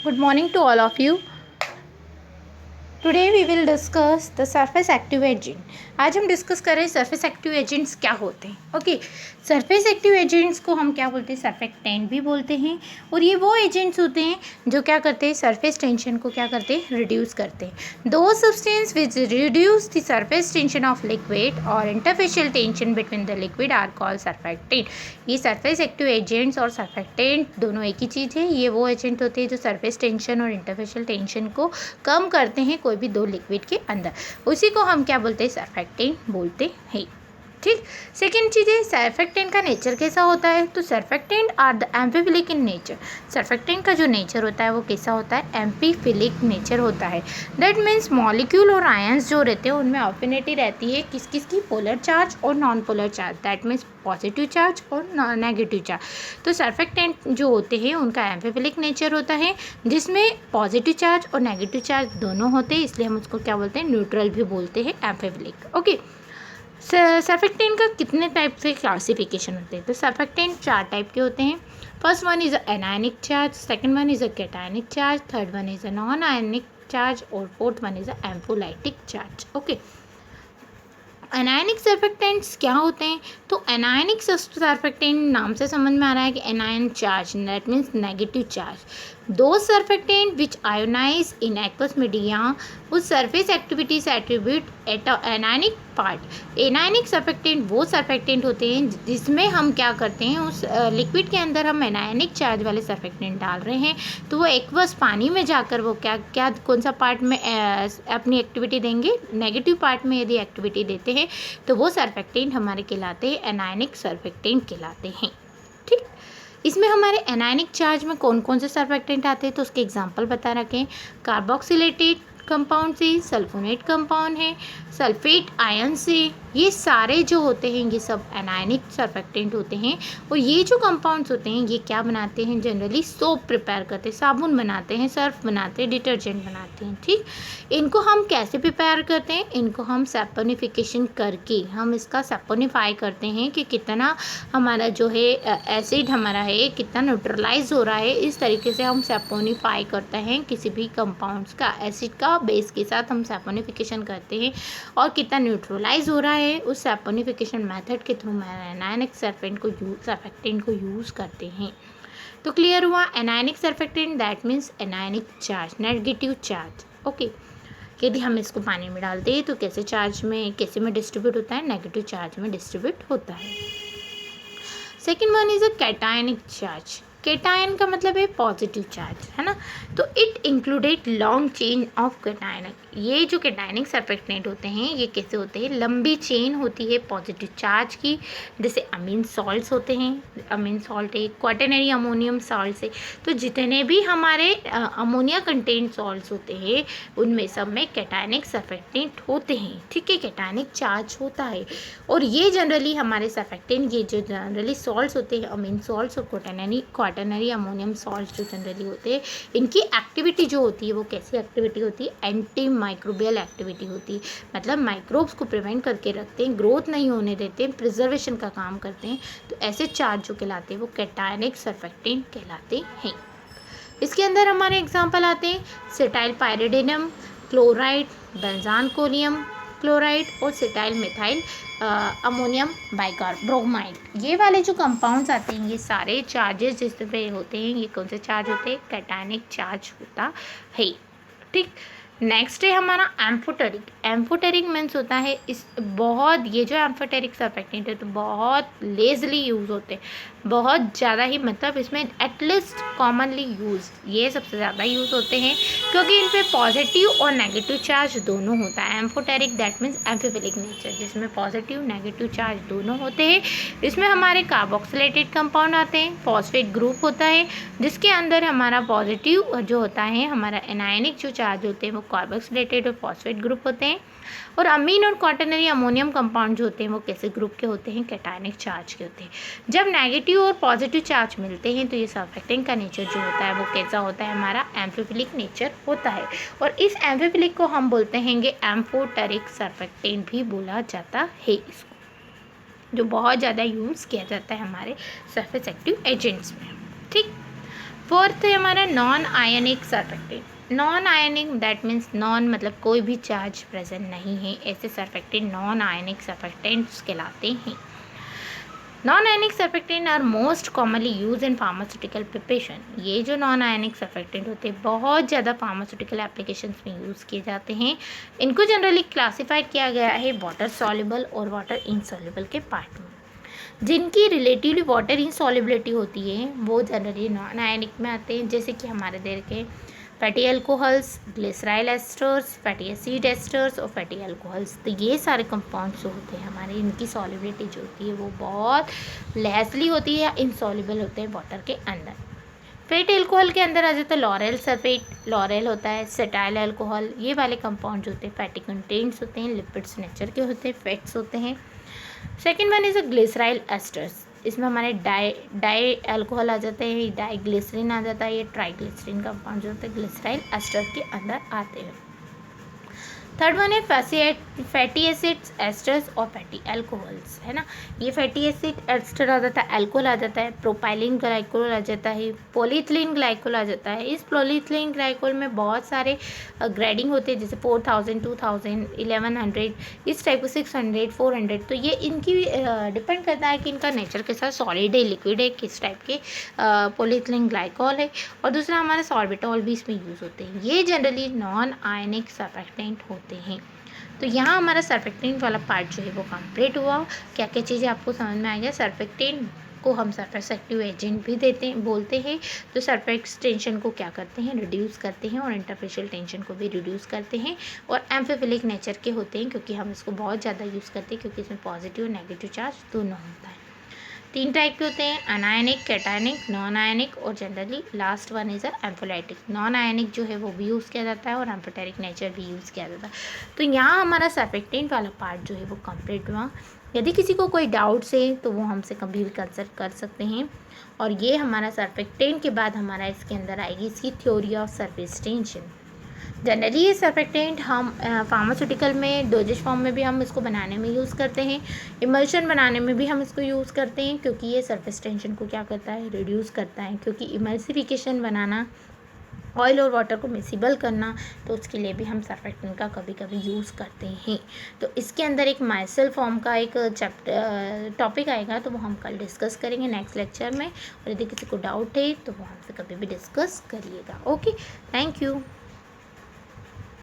Good morning to all of you. Today we will discuss the surface active agent. आज हम discuss कर रहे हैं सरफेस एक्टिव एजेंट्स क्या होते हैं. ओके, सरफेस एक्टिव एजेंट्स को हम क्या बोलते हैं? सर्फेक्टेंट भी बोलते हैं. और ये वो एजेंट्स होते हैं जो क्या करते हैं? सरफेस टेंशन को क्या करते हैं? रिड्यूस करते हैं. Those substance which reduce the surface tension of liquid और interfacial tension between the liquid are called surfactant. ये सरफेस एक्टिव एजेंट्स और सर्फेक्टेंट दोनों एक ही चीज़ है. ये वो एजेंट होते हैं जो सरफेस टेंशन और इंटरफेशियल टेंशन को कम करते हैं कोई भी दो लिक्विड के अंदर. उसी को हम क्या बोलते हैं? सर्फेक्टेंट बोलते हैं. ठीक. सेकेंड चीज़ है सर्फेक्टेंट का नेचर कैसा होता है. तो surfactant are the amphiphilic in nature. Surfactant का जो नेचर होता है वो कैसा होता है? एम्फीफिलिक नेचर होता है. दैट मीन्स मॉलिक्यूल और आयंस जो रहते हैं उनमें अफिनिटी रहती है किस किस की? पोलर चार्ज और non polar charge. That means positive charge और नेगेटिव चार्ज. तो सर्फेक्टेंट जो होते हैं उनका एम्फीफिलिक नेचर होता है जिसमें पॉजिटिव चार्ज और नेगेटिव चार्ज दोनों होते हैं, इसलिए हम उसको क्या बोलते हैं? न्यूट्रल भी बोलते हैं, एम्फीफिलिक. ओके. सर्फेक्टेंट का कितने टाइप से क्लासिफिकेशन होते हैं? तो सर्फेक्टेंट 4 टाइप के होते हैं. First one is a anionic charge, second one is a cationic charge, third one is a non ionic charge और fourth one is a ampholytic charge. Okay. Anionic surfactants क्या होते हैं? तो एनायनिक सर्फेक्टेंट नाम से समझ में आ रहा है कि anion charge, that means negative charge. Those surfactant which ionize in aqueous media उस surface activities attribute at anionic part. Anionic surfactant वो सर्फेक्टेंट होते हैं जिसमें हम क्या करते हैं? उस लिक्विड के अंदर हम एनायनिक चार्ज वाले सर्फेक्टेंट डाल रहे हैं तो वो एक्वस पानी में जाकर वो क्या क्या कौन सा पार्ट में अपनी एक्टिविटी देंगे? नेगेटिव पार्ट में यदि एक्टिविटी देते हैं तो वो सर्फेक्टेंट हमारे कहलाते हैं एनायनिक सर्फेक्टेंट कहलाते हैं. ठीक. इसमें हमारे एनायनिक चार्ज में कौन कौन से सर्फेक्टेंट आते हैं तो उसके एग्जांपल बता रखें. कार्बोक्सिलेटेड कंपाउंड से, सल्फोनेट कंपाउंड है, सल्फेट आयन से, ये सारे जो होते हैं ये सब एनायनिक सर्फेक्टेंट होते हैं. और ये जो कंपाउंड्स होते हैं ये क्या बनाते हैं? जनरली सोप प्रिपेयर करते हैं, साबुन बनाते हैं, सर्फ बनाते हैं, डिटर्जेंट बनाते हैं. ठीक. इनको हम कैसे प्रिपेयर करते हैं? इनको हम सैपोनिफिकेशन करके हम इसका सैपोनिफाई करते हैं कि कितना हमारा जो है एसिड हमारा है कितना न्यूट्रलाइज हो रहा है. इस तरीके से हम सैपोनिफाई करते हैं किसी भी कंपाउंड्स का, एसिड का बेस के साथ हम सैपोनिफिकेशन करते हैं और कितना न्यूट्रलाइज हो रहा है उस सैपोनिफिकेशन मेथड के थ्रू एनायनिक सर्फेक्टेंट को यूज़ करते हैं. तो क्लियर हुआ. Anionic surfactant that means anionic charge, negative charge. Okay. यदि हम इसको पानी में डालते हैं तो कैसे में डिस्ट्रीब्यूट होता है? नेगेटिव चार्ज में डिस्ट्रीब्यूट होता है. Second one is a cationic charge. Cation का मतलब है पॉजिटिव चार्ज, है ना. तो it included long chain of cationic. ये जो कैटायनिक सर्फेक्टेंट होते हैं ये कैसे होते हैं? लंबी चेन होती है पॉजिटिव चार्ज की. जैसे अमीन सॉल्ट्स होते हैं, अमीन सॉल्ट है, क्वाटरनरी अमोनियम सॉल्ट है. तो जितने भी हमारे अमोनिया कंटेंट सॉल्ट्स होते हैं उनमें सब में कैटायनिक सर्फेक्टेंट होते हैं. ठीक है, कैटायनिक चार्ज होता है. और ये जनरली हमारे सर्फेक्टेंट ये जो जनरली सॉल्ट्स होते हैं, अमीन सॉल्ट्स और क्वाटरनरी अमोनियम सॉल्ट्स जो जनरली होते हैं इनकी एक्टिविटी जो होती है वो कैसी एक्टिविटी होती है? एंटी माइक्रोबियल एक्टिविटी होती है. मतलब माइक्रोब्स को प्रिवेंट करके रखते हैं, ग्रोथ नहीं होने देते हैं, प्रिजर्वेशन का काम करते हैं. तो ऐसे चार्ज जो कहलाते हैं वो कैटायनिक सर्फेक्टेंट कहलाते हैं. इसके अंदर हमारे एग्जाम्पल आते हैं सेटाइल पायरिडिनम क्लोराइड, बेंजान कोलियम क्लोराइड और सेटाइल मिथाइल अमोनियम बाइकार्ब्रोमाइड. ये वाले जो कंपाउंड्स आते हैं ये सारे चार्जेस जिस पे होते हैं ये कौन से चार्ज होते हैं? कैटायनिक चार्ज होता है. ठीक. नेक्स्ट है हमारा एम्फोटेरिक. एम्फोटेरिक मीन्स होता है इस बहुत ये जो एम्फोटेरिक सर्फेक्टेंट है तो बहुत लेजली यूज़ होते हैं, बहुत ज़्यादा ही, मतलब इसमें एटलीस्ट कॉमनली यूज ये सबसे ज़्यादा यूज़ होते हैं क्योंकि इन पे पॉजिटिव और नेगेटिव चार्ज दोनों होता है. Amphoteric that means amphiphilic nature जिसमें पॉजिटिव नेगेटिव चार्ज दोनों होते हैं. इसमें हमारे कार्बोक्सिलेटेड कंपाउंड आते हैं, फॉस्फेट ग्रुप होता है जिसके अंदर हमारा पॉजिटिव जो होता है हमारा एनायनिक जो चार्ज होते हैं वो कार्बोक्सिलेटेड और फॉस्फेट ग्रुप होते हैं. और अमीन और क्वाटरनरी अमोनियम कंपाउंड जो होते हैं वो कैसे ग्रुप के होते हैं? कैटायनिक चार्ज के होते हैं. जब नेगेटिव और पॉजिटिव चार्ज मिलते हैं तो ये सर्फेक्टेंट का नेचर जो होता है वो कैसा होता है? हमारा एम्फीफिलिक नेचर होता है. और इस एम्फीफिलिक को हम बोलते हैं एम्फोटेरिक सर्फेक्टेंट भी बोला जाता है इसको, जो बहुत ज़्यादा यूज़ किया जाता है हमारे सरफेस एक्टिव एजेंट्स में. ठीक. फोर्थ है हमारा non ionic surfactant. Non ionic that means non मतलब कोई भी चार्ज प्रेजेंट नहीं है, ऐसे सर्फेक्टेंट नॉन आयनिक सर्फेक्टेंट्स कहलाते हैं। Non ionic surfactant are most commonly use in pharmaceutical preparation. ये जो नॉन आयनिक सर्फेक्टेंट होते हैं बहुत ज़्यादा फार्मास्यूटिकल एप्लीकेशंस में यूज़ किए जाते हैं। इनको जनरली क्लासिफाइड किया गया है वाटर सॉल्युबल और वाटर इनसॉल्युबल के पार्ट में। जिनकी रिलेटिवली वाटर इनसॉल्युबिलिटी होती है वो जनरली नॉन आयनिक में आते हैं, जैसे कि हमारे देर के fatty alcohols, glyceryl asters, fatty acid asters और फैटी अल्कोहल्स। तो ये सारे कंपाउंड्स जो होते हैं हमारे, इनकी सॉल्युबिलिटी जो होती है वो बहुत लेसली होती है या इनसॉल्युबल होते हैं वाटर के अंदर। फैटी अल्कोहल के अंदर आ जाता है लॉरेल सल्फेट, लॉरेल होता है, सेटाइल अल्कोहल, ये वाले कंपाउंड जो होते हैं फैटी कंटेंट्स होते हैं, लिपिड्स नेचर के होते हैं, फैट्स होते हैं। Second one is a glyceryl asters. इसमें हमारे डाई अल्कोहल आ जाते हैं, डाई ग्लिसरीन आ जाता है, ये ट्राईग्लिसरीन कंपाउंड जो होते हैं ग्लिसराइल एस्टर के अंदर आते हैं। थर्ड वन है फैटी एसिड्स एस्टर्स और फैटी अल्कोहल्स, है ना। ये फैटी एसिड एस्टर आ जाता है, अल्कोहल आ जाता है, प्रोपाइलिन ग्लाइकोल आ जाता है, पॉलीथिलीन ग्लाइकोल आ जाता है। इस पॉलीथिलीन ग्लाइकोल में बहुत सारे ग्रेडिंग होते हैं, जैसे 4000, 2000, 1100, इस टाइप के 600, 400। तो ये इनकी डिपेंड करता है कि इनका नेचर के साथ सॉलिड है, लिक्विड है, किस टाइप के पॉलीथिलीन ग्लाइकोल है। और दूसरा हमारे सॉर्बिटॉल भी इसमें यूज़ होते हैं। ये जनरली नॉन आयनिक सर्फेक्टेंट होते हैं। तो यहाँ हमारा सर्फेक्टेंट वाला पार्ट जो है वो कंप्लीट हुआ। क्या क्या चीज़ें आपको समझ में आ गया। सर्फेक्टेंट को हम सरफेस एक्टिव एजेंट भी बोलते हैं। तो सरफेस टेंशन को क्या करते हैं, रिड्यूस करते हैं, और इंटरफेशियल टेंशन को भी रिड्यूस करते हैं। और एम्फीफिलिक नेचर के होते हैं, क्योंकि हम इसको बहुत ज़्यादा यूज़ करते हैं, क्योंकि इसमें पॉजिटिव और नेगेटिव चार्ज दोनों होता है। 3 टाइप के होते हैं, अनायनिक, कैटायनिक, नॉन आयनिक, और generally last one is ampholytic. Non ionic जो है वो भी यूज़ किया जाता है और एम्फोटेरिक नेचर भी यूज़ किया जाता है। तो यहाँ हमारा सर्फेक्टेंट वाला पार्ट जो है वो कंप्लीट हुआ। यदि किसी को कोई डाउट्स है तो वो हमसे कभी भी कंसल्ट कर सकते हैं। और ये हमारा सर्फेक्टेंट के बाद हमारा इसके अंदर आएगी इसकी theory of surface tension. Generally ये सर्फेक्टेंट हम फार्मास्यूटिकल में डोजेज फॉर्म में भी हम इसको बनाने में यूज़ करते हैं, इमल्शन बनाने में भी हम इसको यूज़ करते हैं, क्योंकि ये सरफेस टेंशन को क्या करता है, रिड्यूस करता है। क्योंकि इमल्सिफिकेशन बनाना, ऑयल और वाटर को मिसिबल करना, तो उसके लिए भी हम सर्फेक्टेंट का कभी कभी यूज़ करते हैं। तो इसके अंदर एक माइसेल फॉर्म का एक टॉपिक आएगा, तो वो हम कल डिस्कस करेंगे नेक्स्ट लेक्चर में। और यदि किसी को डाउट है तो वो हमसे कभी भी डिस्कस करिएगा। Okay, thank you.